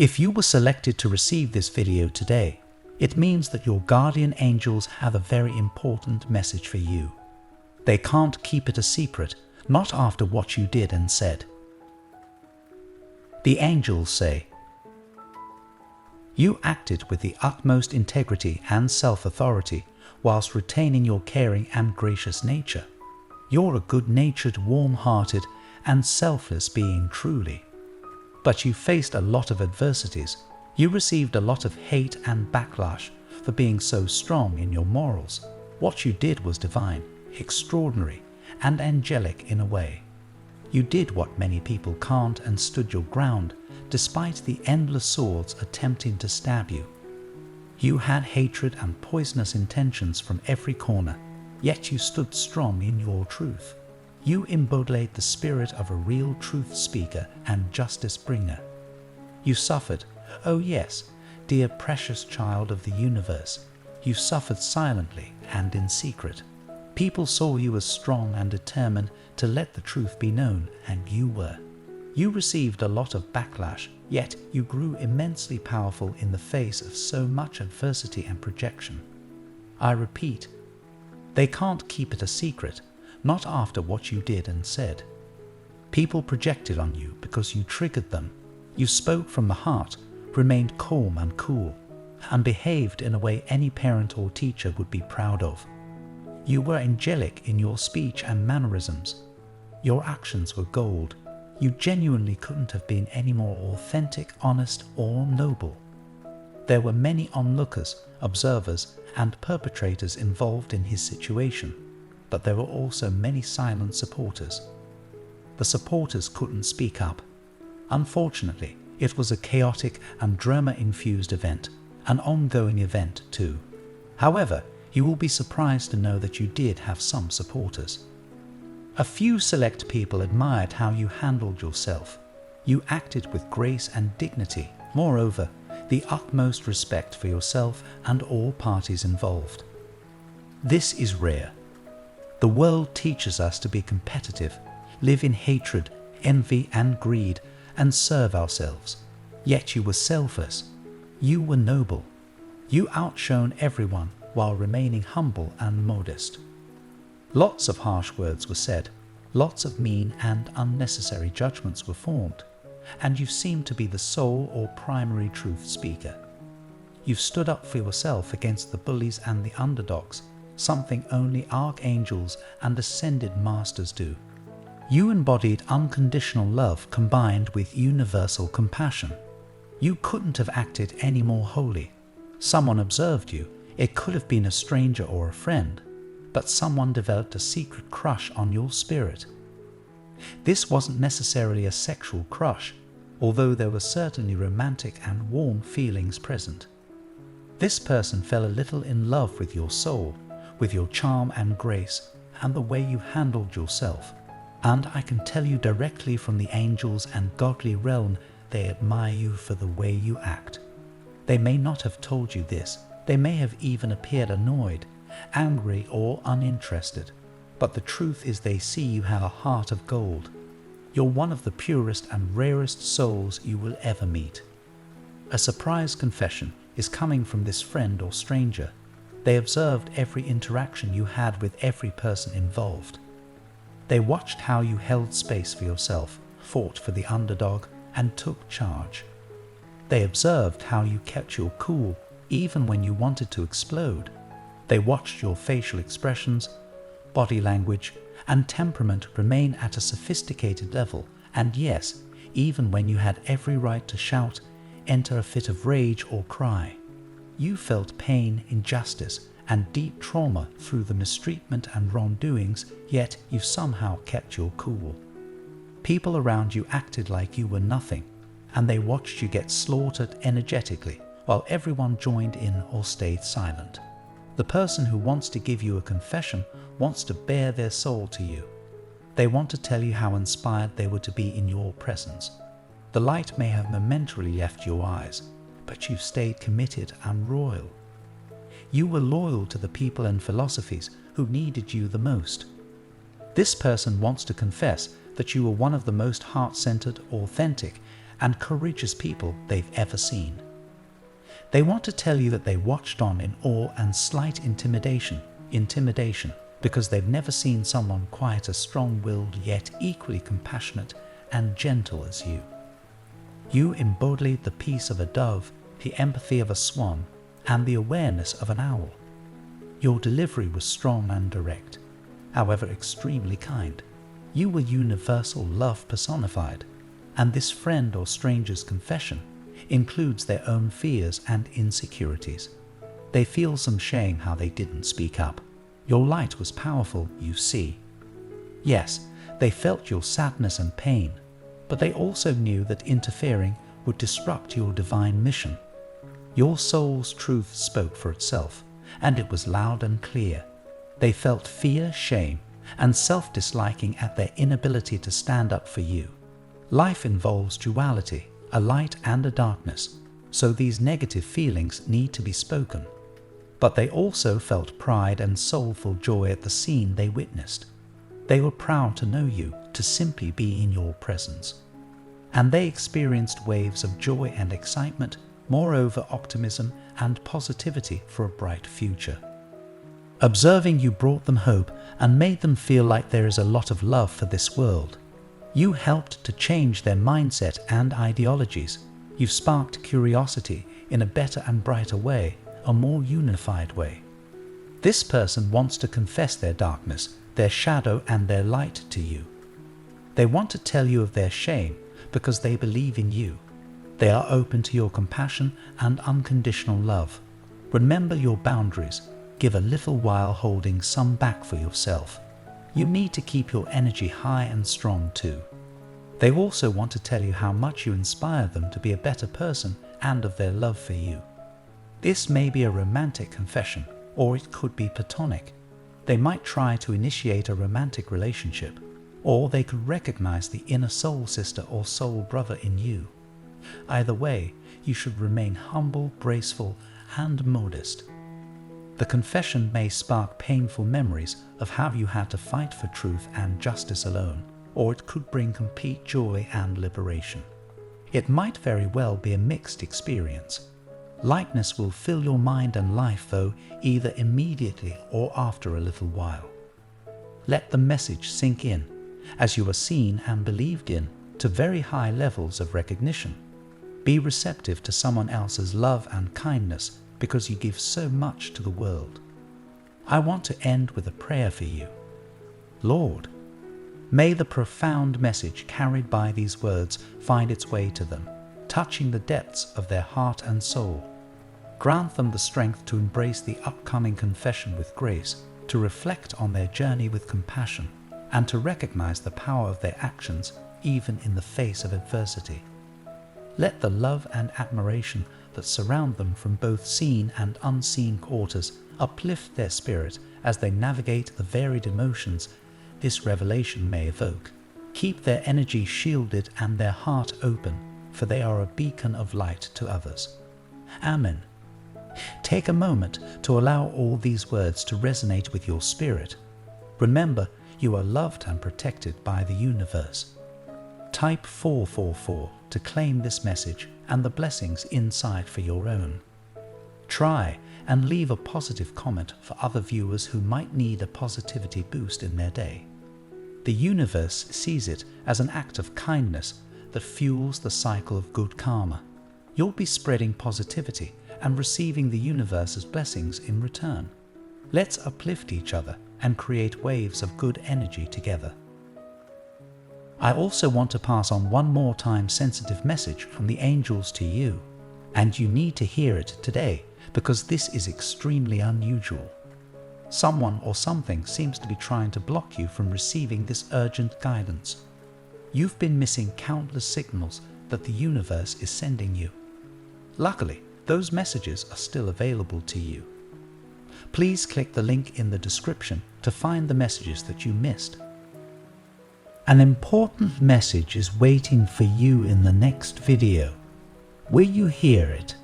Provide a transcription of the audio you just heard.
If you were selected to receive this video today, it means that your guardian angels have a very important message for you. They can't keep it a secret, not after what you did and said. The angels say, you acted with the utmost integrity and self-authority whilst retaining your caring and gracious nature. You're a good-natured, warm-hearted and selfless being truly. But you faced a lot of adversities. You received a lot of hate and backlash for being so strong in your morals. What you did was divine, extraordinary, and angelic in a way. You did what many people can't and stood your ground despite the endless swords attempting to stab you. You had hatred and poisonous intentions from every corner, yet you stood strong in your truth. You embodied the spirit of a real truth speaker and justice bringer. You suffered, oh yes, dear precious child of the universe, you suffered silently and in secret. People saw you as strong and determined to let the truth be known, and you were. You received a lot of backlash, yet you grew immensely powerful in the face of so much adversity and projection. I repeat, they can't keep it a secret, not after what you did and said. People projected on you because you triggered them. You spoke from the heart, remained calm and cool, and behaved in a way any parent or teacher would be proud of. You were angelic in your speech and mannerisms. Your actions were gold. You genuinely couldn't have been any more authentic, honest, or noble. There were many onlookers, observers, and perpetrators involved in his situation, but there were also many silent supporters. The supporters couldn't speak up. Unfortunately, it was a chaotic and drama-infused event, an ongoing event too. However, you will be surprised to know that you did have some supporters. A few select people admired how you handled yourself. You acted with grace and dignity. Moreover, the utmost respect for yourself and all parties involved. This is rare. The world teaches us to be competitive, live in hatred, envy and greed, and serve ourselves. Yet you were selfless. You were noble. You outshone everyone while remaining humble and modest. Lots of harsh words were said, lots of mean and unnecessary judgments were formed, and you seemed to be the sole or primary truth speaker. You've stood up for yourself against the bullies and the underdogs, something only archangels and ascended masters do. You embodied unconditional love combined with universal compassion. You couldn't have acted any more holy. Someone observed you. It could have been a stranger or a friend, but someone developed a secret crush on your spirit. This wasn't necessarily a sexual crush, although there were certainly romantic and warm feelings present. This person fell a little in love with your soul, with your charm and grace, and the way you handled yourself. And I can tell you directly from the angels and godly realm, they admire you for the way you act. They may not have told you this. They may have even appeared annoyed, angry, or uninterested, but the truth is they see you have a heart of gold. You're one of the purest and rarest souls you will ever meet. A surprise confession is coming from this friend or stranger. They observed every interaction you had with every person involved. They watched how you held space for yourself, fought for the underdog, and took charge. They observed how you kept your cool even when you wanted to explode. They watched your facial expressions, body language, and temperament remain at a sophisticated level, and yes, even when you had every right to shout, enter a fit of rage or cry. You felt pain, injustice, and deep trauma through the mistreatment and wrongdoings, yet you somehow kept your cool. People around you acted like you were nothing, and they watched you get slaughtered energetically, while everyone joined in or stayed silent. The person who wants to give you a confession wants to bare their soul to you. They want to tell you how inspired they were to be in your presence. The light may have momentarily left your eyes, but you've stayed committed and royal. You were loyal to the people and philosophies who needed you the most. This person wants to confess that you were one of the most heart-centered, authentic, and courageous people they've ever seen. They want to tell you that they watched on in awe and slight intimidation, because they've never seen someone quite as strong-willed yet equally compassionate and gentle as you. You embodied the peace of a dove, the empathy of a swan, and the awareness of an owl. Your delivery was strong and direct, however extremely kind. You were universal love personified, and this friend or stranger's confession includes their own fears and insecurities. They feel some shame how they didn't speak up. Your light was powerful, you see. Yes, they felt your sadness and pain, but they also knew that interfering would disrupt your divine mission. Your soul's truth spoke for itself, and it was loud and clear. They felt fear, shame, and self-disliking at their inability to stand up for you. Life involves duality, a light and a darkness, so these negative feelings need to be spoken. But they also felt pride and soulful joy at the scene they witnessed. They were proud to know you, to simply be in your presence. And they experienced waves of joy and excitement, moreover optimism and positivity for a bright future. Observing you brought them hope and made them feel like there is a lot of love for this world. You helped to change their mindset and ideologies. You've sparked curiosity in a better and brighter way, a more unified way. This person wants to confess their darkness, their shadow and their light to you. They want to tell you of their shame because they believe in you. They are open to your compassion and unconditional love. Remember your boundaries. Give a little while holding some back for yourself. You need to keep your energy high and strong too. They also want to tell you how much you inspire them to be a better person and of their love for you. This may be a romantic confession, or it could be platonic. They might try to initiate a romantic relationship, or they could recognize the inner soul sister or soul brother in you. Either way, you should remain humble, graceful, and modest. The confession may spark painful memories of how you had to fight for truth and justice alone, or it could bring complete joy and liberation. It might very well be a mixed experience. Lightness will fill your mind and life, though, either immediately or after a little while. Let the message sink in, as you are seen and believed in to very high levels of recognition. Be receptive to someone else's love and kindness because you give so much to the world. I want to end with a prayer for you. Lord, may the profound message carried by these words find its way to them, touching the depths of their heart and soul. Grant them the strength to embrace the upcoming confession with grace, to reflect on their journey with compassion, and to recognize the power of their actions even in the face of adversity. Let the love and admiration that surround them from both seen and unseen quarters uplift their spirit as they navigate the varied emotions this revelation may evoke. Keep their energy shielded and their heart open, for they are a beacon of light to others. Amen. Take a moment to allow all these words to resonate with your spirit. Remember, you are loved and protected by the universe. Type 444 to claim this message and the blessings inside for your own. Try and leave a positive comment for other viewers who might need a positivity boost in their day. The universe sees it as an act of kindness that fuels the cycle of good karma. You'll be spreading positivity and receiving the universe's blessings in return. Let's uplift each other and create waves of good energy together. I also want to pass on one more time sensitive message from the angels to you, and you need to hear it today because this is extremely unusual. Someone or something seems to be trying to block you from receiving this urgent guidance. You've been missing countless signals that the universe is sending you. Luckily, those messages are still available to you. Please click the link in the description to find the messages that you missed. An important message is waiting for you in the next video. Will you hear it?